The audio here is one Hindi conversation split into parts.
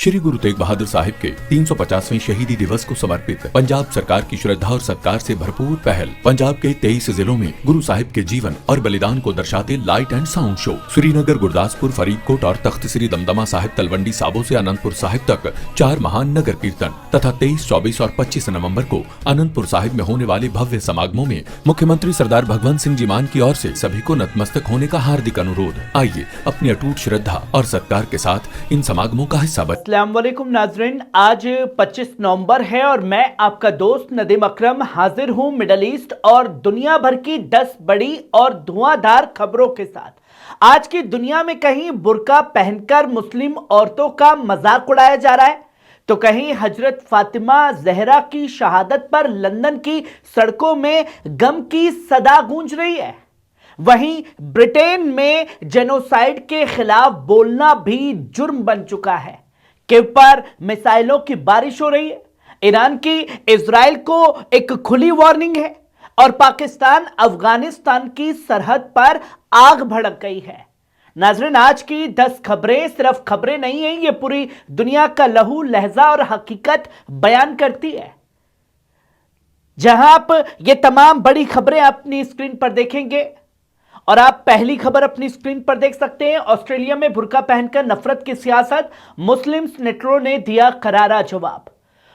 श्री गुरु तेग बहादुर साहिब के 350वें शहीदी दिवस को समर्पित पंजाब सरकार की श्रद्धा और सत्कार से भरपूर पहल। पंजाब के 23 जिलों में गुरु साहिब के जीवन और बलिदान को दर्शाते light and sound show Srinagar, Gurdaspur, Faridkot और तख्त श्री दमदमा साहिब, तलवंडी साबो से अनंतपुर साहिब तक 4 महान नगर कीर्तन तथा 23, 24 और 25 नवम्बर को अनंतपुर साहिब में होने वाले भव्य समागमों में मुख्यमंत्री सरदार भगवंत सिंह जी मान की ओर से सभी को नतमस्तक होने का हार्दिक अनुरोध। आइए अपनी अटूट श्रद्धा और सत्कार के साथ इन समागमों का हिस्सा बने। अस्सलाम वालेकुम नाजरीन, आज 25 नवंबर है और मैं आपका दोस्त नदीम अकरम हाजिर हूं मिडल ईस्ट और दुनिया भर की 10 बड़ी और धुआंधार खबरों के साथ। आज की दुनिया में कहीं बुर्का पहनकर मुस्लिम औरतों का मजाक उड़ाया जा रहा है, तो कहीं हजरत फातिमा जहरा की शहादत पर लंदन की सड़कों में गम की सदा गूंज रही है। वहीं ब्रिटेन में जेनोसाइड के खिलाफ बोलना भी जुर्म बन चुका है। कीव पर मिसाइलों की बारिश हो रही है। ईरान की इजराइल को एक खुली वार्निंग है और पाकिस्तान अफगानिस्तान की सरहद पर आग भड़क गई है। नाज़रीन, आज की 10 खबरें सिर्फ खबरें नहीं हैं, ये पूरी दुनिया का लहू लहजा और हकीकत बयान करती है। जहां आप ये तमाम बड़ी खबरें अपनी स्क्रीन पर देखेंगे और आप पहली खबर अपनी स्क्रीन पर देख सकते हैं। ऑस्ट्रेलिया में बुर्का पहनकर नफरत की सियासत, मुस्लिम सेनेटरों ने दिया करारा जवाब।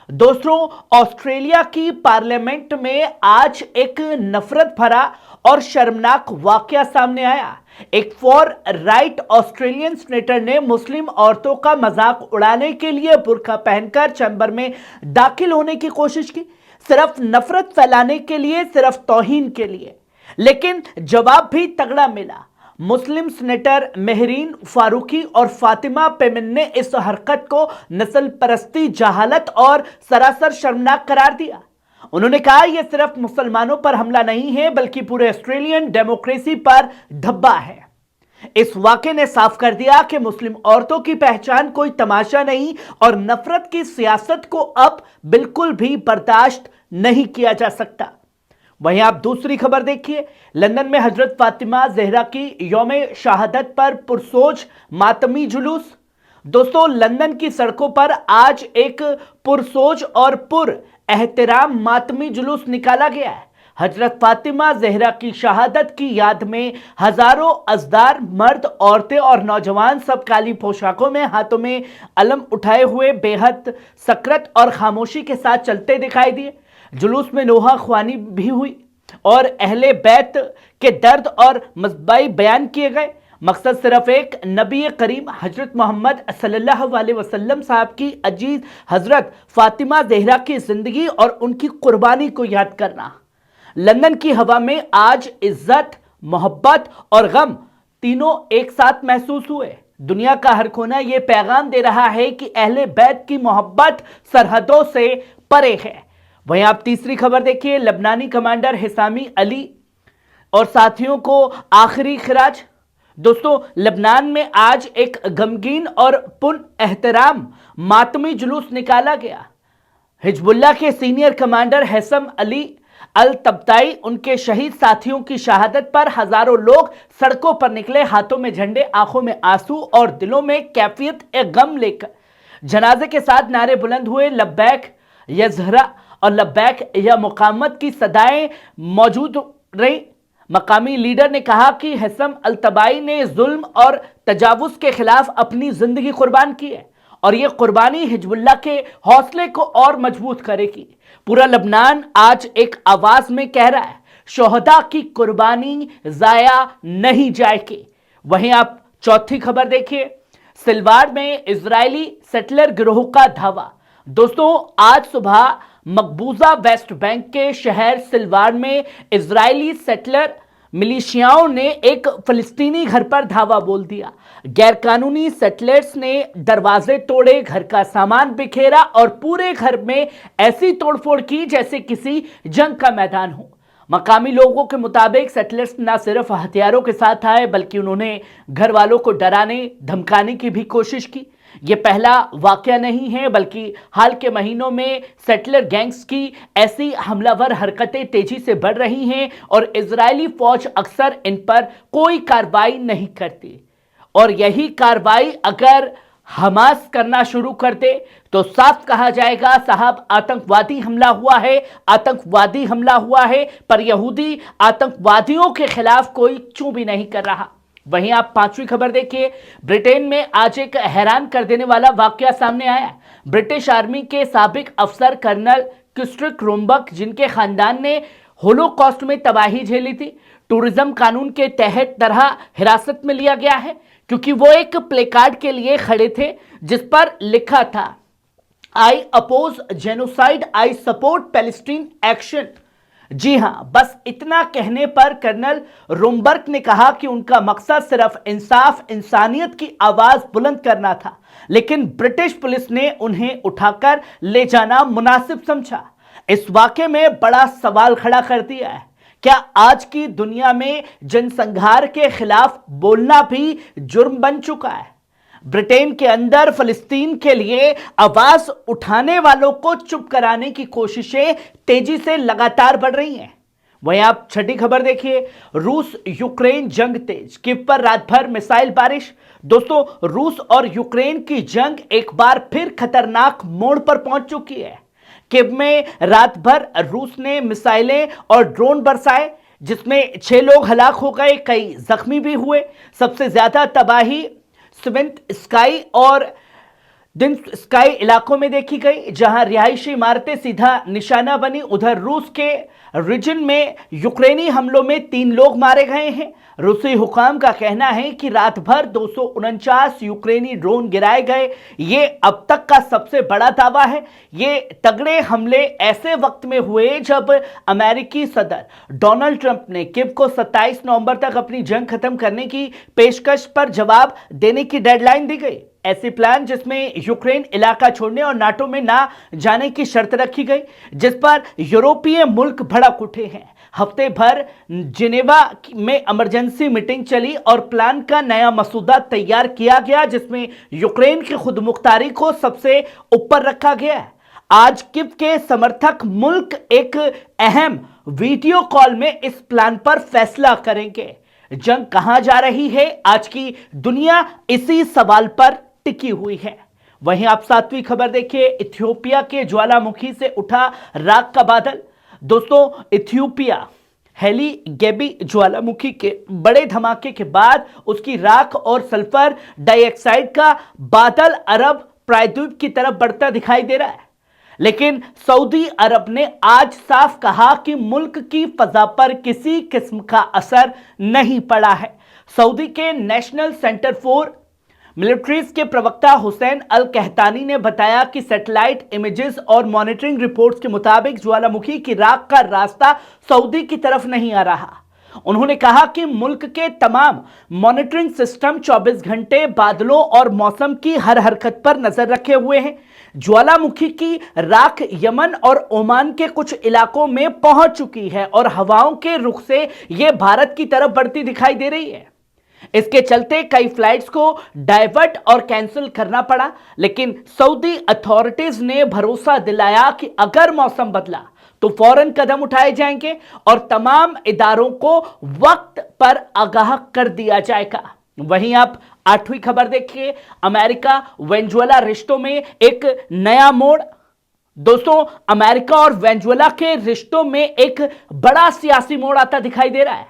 दोस्तों, ऑस्ट्रेलिया की पार्लियामेंट में आज एक नफरत भरा और शर्मनाक वाकया सामने आया। एक फॉर राइट ऑस्ट्रेलियन सेनेटर ने मुस्लिम औरतों का मजाक उड़ाने के लिए बुर्का पहनकर चैम्बर में दाखिल होने की कोशिश की, सिर्फ नफरत फैलाने के लिए, सिर्फ तौहीन के लिए। लेकिन जवाब भी तगड़ा मिला। मुस्लिम सेनेटर मेहरीन फारूकी और फातिमा पेमिन ने इस हरकत को नस्ल परस्ती, जहालत और सरासर शर्मनाक करार दिया। उन्होंने कहा, यह सिर्फ मुसलमानों पर हमला नहीं है बल्कि पूरे ऑस्ट्रेलियन डेमोक्रेसी पर धब्बा है। इस वाकये ने साफ कर दिया कि मुस्लिम औरतों की पहचान कोई तमाशा नहीं और नफरत की सियासत को अब बिल्कुल भी बर्दाश्त नहीं किया जा सकता। वहीं आप दूसरी खबर देखिए। लंदन में हजरत फातिमा जहरा की यौम शहादत पर पुरसोज मातमी जुलूस। दोस्तों, लंदन की सड़कों पर आज एक पुरसोज और पुर एहतराम मातमी जुलूस निकाला गया है। हजरत फातिमा जहरा की शहादत की याद में हजारों अज़दार, मर्द, औरतें और नौजवान सब काली पोशाकों में, हाथों में अलम उठाए हुए बेहद सकरत और खामोशी के साथ चलते दिखाई दिए। जुलूस में लोहा ख्वानी भी हुई और अहले बैत के दर्द और मज़बाई बयान किए गए। मकसद सिर्फ एक, नबी करीम हजरत मोहम्मद सल्लल्लाहु अलैहि वसल्लम साहब की अजीज हजरत फातिमा जहरा की जिंदगी और उनकी कुर्बानी को याद करना। लंदन की हवा में आज इज्जत, मोहब्बत और गम तीनों एक साथ महसूस हुए। दुनिया का हर कोना यह पैगाम दे रहा है कि अहले बैत की मोहब्बत सरहदों से परे है। वहीं आप तीसरी खबर देखिए। लबनानी कमांडर हिसामी अली और साथियों को आखिरी खिराज। दोस्तों, लबनान में आज एक गमगीन और पुन एहतराम मातमी जुलूस निकाला गया। हिजबुल्लाह के सीनियर कमांडर हैसम अली अल तबताई, उनके शहीद साथियों की शहादत पर हजारों लोग सड़कों पर निकले, हाथों में झंडे, आंखों में आंसू और दिलों में कैफियत ए गम लेकर। जनाजे के साथ नारे बुलंद हुए, लब्बैक या ज़हरा और लब्बैक या मुकामत की सदाएं मौजूद रही। मकामी लीडर ने कहा कि हैसम अल तबाई ने जुल्म और तजावुज के खिलाफ अपनी जिंदगी कुर्बान की है और यह कुर्बानी हिजबुल्लाह के हौसले को और मजबूत करेगी। पूरा लबनान आज एक आवाज में कह रहा है, शोहदा की कुर्बानी जाया नहीं जाएगी। वहीं आप चौथी खबर देखिए। सिलवार में इजरायली सेटलर गिरोह का धावा। दोस्तों, आज सुबह मकबूजा वेस्ट बैंक के शहर सिलवार में इजरायली सेटलर मिलिशियाओं ने एक फिलिस्तीनी घर पर धावा बोल दिया। गैरकानूनी सेटलर्स ने दरवाजे तोड़े, घर का सामान बिखेरा और पूरे घर में ऐसी तोड़फोड़ की जैसे किसी जंग का मैदान हो। मकामी लोगों के मुताबिक सेटलर्स न सिर्फ हथियारों के साथ आए बल्कि उन्होंने घर वालों को डराने धमकाने की भी कोशिश की। यह पहला वाकया नहीं है बल्कि हाल के महीनों में सेटलर गैंग्स की ऐसी हमलावर हरकतें तेजी से बढ़ रही हैं और इजरायली फौज अक्सर इन पर कोई कार्रवाई नहीं करती। और यही कार्रवाई अगर हमास करना शुरू कर दे तो साफ कहा जाएगा साहब आतंकवादी हमला हुआ है, आतंकवादी हमला हुआ है, पर यहूदी आतंकवादियों के खिलाफ कोई चूं भी नहीं कर रहा। वहीं आप पांचवी खबर देखिए, ब्रिटेन में आज एक हैरान कर देने वाला वाकया सामने आया। ब्रिटिश आर्मी के साबिक अफसर कर्नल क्रिस्टिक रोम्बक, जिनके खानदान ने होलोकॉस्ट में तबाही झेली थी, टूरिज्म कानून के तहत तरह हिरासत में लिया गया है क्योंकि वो एक प्लेकार्ड के लिए खड़े थे जिस पर लिखा था I oppose genocide, I support Palestine action. जी हां, बस इतना कहने पर कर्नल रोमबर्ग ने कहा कि उनका मकसद सिर्फ इंसाफ, इंसानियत की आवाज बुलंद करना था, लेकिन ब्रिटिश पुलिस ने उन्हें उठाकर ले जाना मुनासिब समझा। इस वाकये में बड़ा सवाल खड़ा कर दिया है, क्या आज की दुनिया में जनसंहार के खिलाफ बोलना भी जुर्म बन चुका है? ब्रिटेन के अंदर फिलिस्तीन के लिए आवाज उठाने वालों को चुप कराने की कोशिशें तेजी से लगातार बढ़ रही हैं। वहीं आप छठी खबर देखिए, रूस यूक्रेन जंग तेज, कीव पर रात भर मिसाइल बारिश। दोस्तों, रूस और यूक्रेन की जंग एक बार फिर खतरनाक मोड़ पर पहुंच चुकी है। कीव में रात भर रूस ने मिसाइलें और ड्रोन बरसाए, जिसमें 6 लोग हलाक हो गए, कई जख्मी भी हुए। सबसे ज्यादा तबाही स्विंत स्काई और दिन स्काई इलाकों में देखी गई, जहां रिहायशी इमारतें सीधा निशाना बनी। उधर रूस के रीजन में यूक्रेनी हमलों में 3 लोग मारे गए हैं। रूसी हुकाम का कहना है कि रात भर 249 यूक्रेनी ड्रोन गिराए गए। ये अब तक का सबसे बड़ा दावा है। ये तगड़े हमले ऐसे वक्त में हुए जब अमेरिकी सदर डोनाल्ड ट्रंप ने कीव को 27 नवंबर तक अपनी जंग खत्म करने की पेशकश पर जवाब देने की डेडलाइन दी गई। ऐसे प्लान जिसमें यूक्रेन इलाका छोड़ने और नाटो में ना जाने की शर्त रखी गई, जिस पर यूरोपीय मुल्क भड़क उठे हैं। हफ्ते भर जिनेवा में इमरजेंसी मीटिंग चली और प्लान का नया मसूदा तैयार किया गया, जिसमें यूक्रेन की खुदमुख्तारी को सबसे ऊपर रखा गया है। आज कीव के समर्थक मुल्क एक अहम वीडियो कॉल में इस प्लान पर फैसला करेंगे। जंग कहां जा रही है, आज की दुनिया इसी सवाल पर टिकी हुई है। वहीं आप 7वीं खबर देखिए, इथियोपिया के ज्वालामुखी से उठा राख का बादल। दोस्तों, इथियोपिया हेली गेबी ज्वालामुखी के बड़े धमाके के बाद उसकी राख और सल्फर डाइऑक्साइड का बादल अरब प्रायद्वीप की तरफ बढ़ता दिखाई दे रहा है। लेकिन सऊदी अरब ने आज साफ कहा कि मुल्क की फजा पर किसी किस्म का असर नहीं पड़ा है। सऊदी के नेशनल सेंटर फॉर मिलिट्रीज के प्रवक्ता हुसैन अल कहतानी ने बताया कि सैटेलाइट इमेजेस और मॉनिटरिंग रिपोर्ट्स के मुताबिक ज्वालामुखी की राख का रास्ता सऊदी की तरफ नहीं आ रहा। उन्होंने कहा कि मुल्क के तमाम मॉनिटरिंग सिस्टम 24 घंटे बादलों और मौसम की हर हरकत पर नजर रखे हुए हैं। ज्वालामुखी की राख यमन और ओमान के कुछ इलाकों में पहुंच चुकी है और हवाओं के रुख से यह भारत की तरफ बढ़ती दिखाई दे रही है। इसके चलते कई फ्लाइट्स को डाइवर्ट और कैंसिल करना पड़ा, लेकिन सऊदी अथॉरिटीज ने भरोसा दिलाया कि अगर मौसम बदला तो फौरन कदम उठाए जाएंगे और तमाम इदारों को वक्त पर आगाह कर दिया जाएगा। वहीं आप 8वीं खबर देखिए, अमेरिका वेनेजुएला रिश्तों में एक नया मोड़। दोस्तों, अमेरिका और वेनेजुएला के रिश्तों में एक बड़ा सियासी मोड़ आता दिखाई दे रहा है।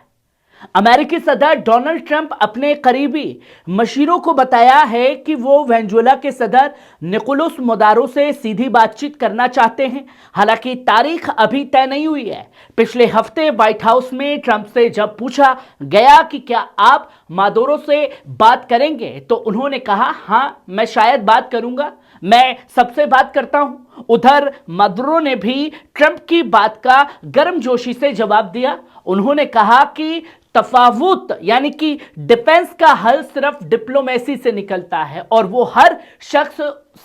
अमेरिकी सदर डोनाल्ड ट्रंप अपने करीबी मशीरों को बताया है कि वो वेनेजुएला के सदर निकोलस मदुरो से सीधी बातचीत करना चाहते हैं। हालांकि तारीख अभी तय नहीं हुई है। पिछले हफ्ते व्हाइट हाउस में ट्रंप से जब पूछा गया कि क्या आप मदुरो से बात करेंगे, तो उन्होंने कहा, हां, मैं शायद बात करूंगा, मैं सबसे बात करता हूं। उधर मदुरो ने भी ट्रंप की बात का गर्मजोशी से जवाब दिया। उन्होंने कहा कि तफावुत यानी कि डिफेंस का हल सिर्फ डिप्लोमेसी से निकलता है और वो हर शख्स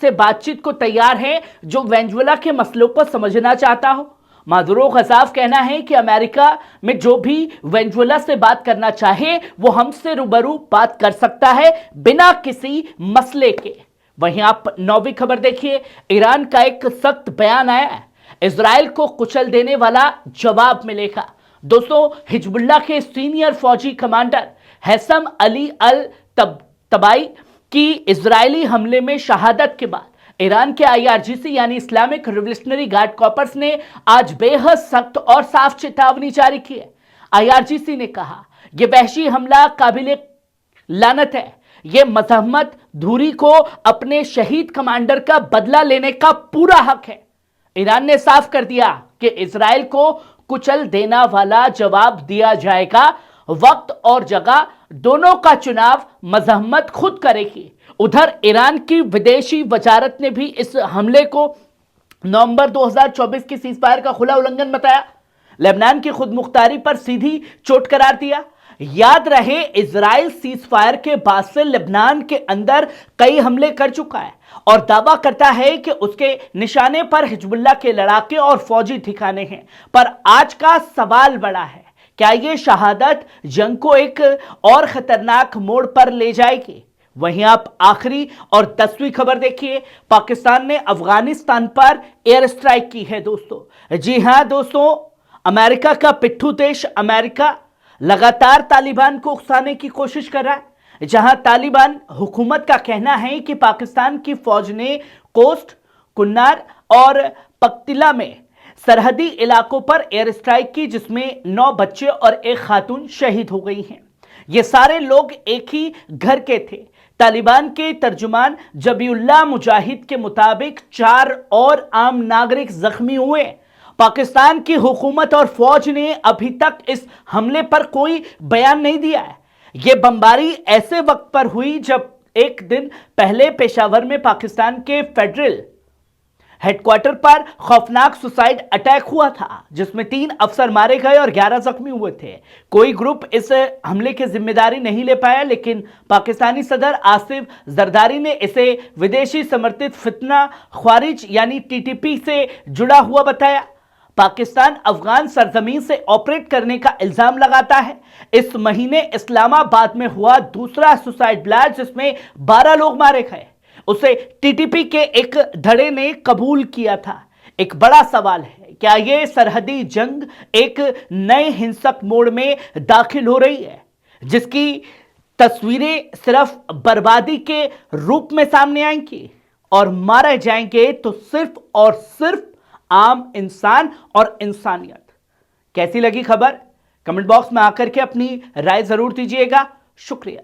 से बातचीत को तैयार है जो वेनेजुएला के मसलों को समझना चाहता हो। मदुरो का साफ कहना है कि अमेरिका में जो भी वेनेजुएला से बात करना चाहे वो हमसे रूबरू बात कर सकता है बिना किसी मसले के। वहीं आप 9वीं खबर देखिए, ईरान का एक सख्त बयान आया है, इजराइल को कुचल देने वाला जवाब मिलेगा। दोस्तों, हिजबुल्लाह के सीनियर फौजी कमांडर हैसम अली अल तबाई कि इजरायली हमले में शहादत के बाद ईरान के आईआरजीसी यानी इस्लामिक रिवोल्यूशनरी गार्ड कॉर्प्स ने आज बेहद सख्त और साफ चेतावनी जारी की है। आईआरजीसी ने कहा यह वहशी हमला काबिले लानत है। यह मजहमत धूरी को अपने शहीद कमांडर का बदला लेने का पूरा हक है। ईरान ने साफ कर दिया कि इजराइल को कुचल देना वाला जवाब दिया जाएगा। वक्त और जगह दोनों का चुनाव मजहमत खुद करेगी। उधर ईरान की विदेशी वजारत ने भी इस हमले को नवंबर 2024 की सीजफायर का खुला उल्लंघन बताया। लेबनान की खुदमुख्तारी पर सीधी चोट करार दिया। याद रहे, इजराइल सीजफायर के बाद से लेबनान के अंदर कई हमले कर चुका है और दावा करता है कि उसके निशाने पर हिजबुल्लाह के लड़ाके और फौजी ठिकाने हैं। पर आज का सवाल बड़ा है, क्या यह शहादत जंग को एक और खतरनाक मोड़ पर ले जाएगी? वहीं आप आखिरी और 10वीं खबर देखिए। पाकिस्तान ने अफगानिस्तान पर एयर स्ट्राइक की है दोस्तों। जी हां दोस्तों, अमेरिका का पिट्ठू देश अमेरिका लगातार तालिबान को उकसाने की कोशिश कर रहा है। जहां तालिबान हुकूमत का कहना है कि पाकिस्तान की फौज ने कोस्ट, कुन्नार और पक्तिला में सरहदी इलाकों पर एयर स्ट्राइक की, जिसमें 9 बच्चे और एक खातून शहीद हो गई हैं। ये सारे लोग एक ही घर के थे। तालिबान के तर्जुमान जबीउल्लाह मुजाहिद के मुताबिक 4 और आम नागरिक जख्मी हुए। पाकिस्तान की हुकूमत और फौज ने अभी तक इस हमले पर कोई बयान नहीं दिया है। यह बमबारी ऐसे वक्त पर हुई जब एक दिन पहले पेशावर में पाकिस्तान के फेडरल हेडक्वार्टर पर खौफनाक सुसाइड अटैक हुआ था, जिसमें 3 अफसर मारे गए और 11 जख्मी हुए थे। कोई ग्रुप इस हमले की जिम्मेदारी नहीं ले पाया, लेकिन पाकिस्तानी सदर आसिफ जरदारी ने इसे विदेशी समर्थित फितना ख्वारिज यानी टीटीपी से जुड़ा हुआ बताया। पाकिस्तान अफगान सरजमीन से ऑपरेट करने का इल्जाम लगाता है। इस महीने इस्लामाबाद में हुआ दूसरा सुसाइड ब्लास्ट, जिसमें 12 लोग मारे गए, उसे टीटीपी के एक धड़े ने कबूल किया था। एक बड़ा सवाल है, क्या यह सरहदी जंग एक नए हिंसक मोड़ में दाखिल हो रही है, जिसकी तस्वीरें सिर्फ बर्बादी के रूप में सामने आएंगी और मारे जाएंगे तो सिर्फ और सिर्फ आम इंसान और इंसानियत। कैसी लगी खबर? कमेंट बॉक्स में आकर के अपनी राय जरूर दीजिएगा। शुक्रिया।